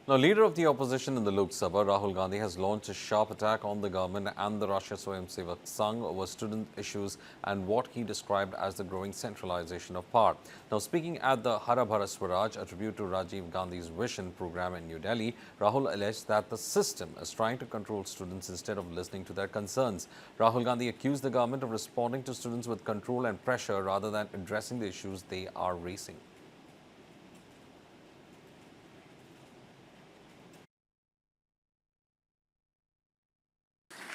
Now, leader of the opposition in the Lok Sabha, Rahul Gandhi, has launched a sharp attack on the government and the Rashtriya Swayamsevak Sangh over student issues and what he described as the growing centralization of power. Now, speaking at the Hara Bhara Swaraj, a tribute to Rajiv Gandhi's Vision program in New Delhi, Rahul alleged that the system is trying to control students instead of listening to their concerns. Rahul Gandhi accused the government of responding to students with control and pressure rather than addressing the issues they are raising.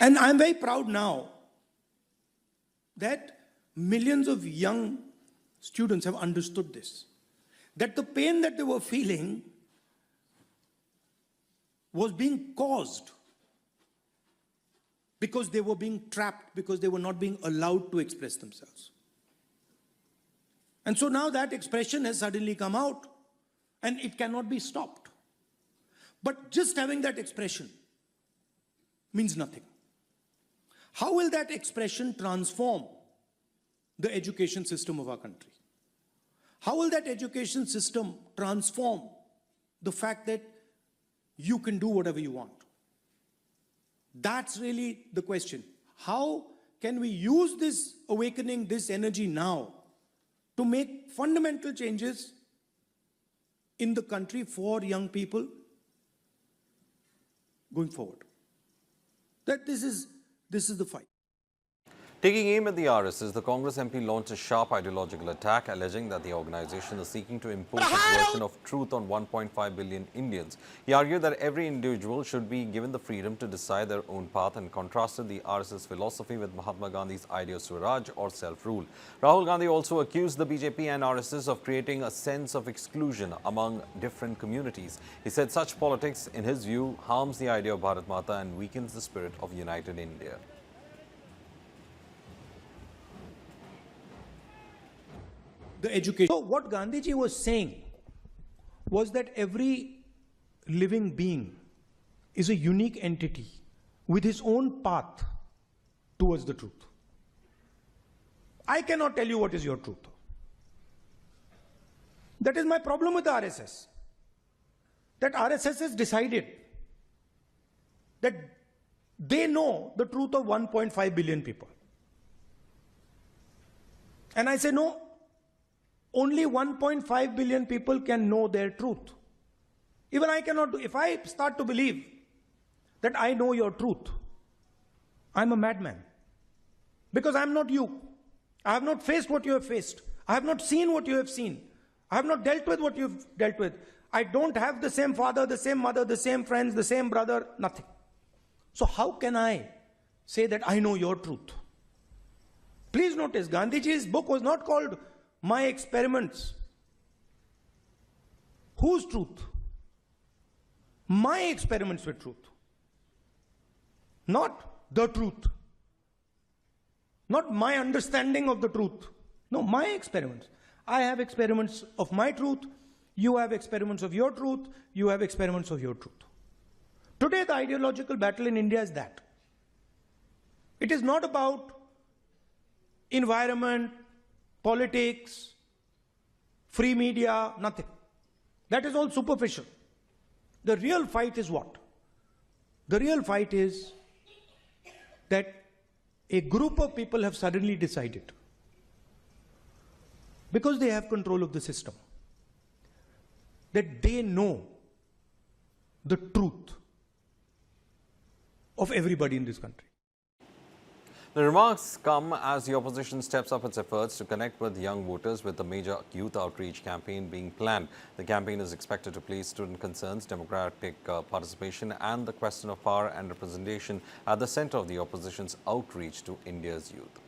And I'm very proud now that millions of young students have understood this. That the pain that they were feeling was being caused because they were being trapped, because they were not being allowed to express themselves. And so now that expression has suddenly come out and it cannot be stopped. But just having that expression means nothing. How will that expression transform the education system of our country? How will that education system transform the fact that you can do whatever you want? That's really the question. How can we use this awakening, this energy now to make fundamental changes in the country for young people going forward? That this is the fight. Taking aim at the RSS, the Congress MP launched a sharp ideological attack, alleging that the organization is seeking to impose its version of truth on 1.5 billion Indians. He argued that every individual should be given the freedom to decide their own path and contrasted the RSS philosophy with Mahatma Gandhi's idea of Swaraj or self-rule. Rahul Gandhi also accused the BJP and RSS of creating a sense of exclusion among different communities. He said such politics, in his view, harms the idea of Bharat Mata and weakens the spirit of united India. The education. So what Gandhiji was saying was that every living being is a unique entity with his own path towards the truth. I cannot tell you what is your truth. That is my problem with the RSS. That RSS has decided that they know the truth of 1.5 billion people. And I say no. Only 1.5 billion people can know their truth. Even I cannot do. If I start to believe that I know your truth, I'm a madman. Because I'm not you. I have not faced what you have faced. I have not seen what you have seen. I have not dealt with what you've dealt with. I don't have the same father, the same mother, the same friends, the same brother, nothing. So how can I say that I know your truth? Please notice, Gandhiji's book was not called My Experiments. Whose truth? My experiments with truth. Not the truth. Not my understanding of the truth. No, my experiments. I have experiments of my truth. You have experiments of your truth. You have experiments of your truth. Today, the ideological battle in India is that. It is not about environment, politics, free media, nothing. That is all superficial. The real fight is what? The real fight is that a group of people have suddenly decided, because they have control of the system, that they know the truth of everybody in this country. The remarks come as the opposition steps up its efforts to connect with young voters with a major youth outreach campaign being planned. The campaign is expected to place student concerns, democratic participation and the question of power and representation at the center of the opposition's outreach to India's youth.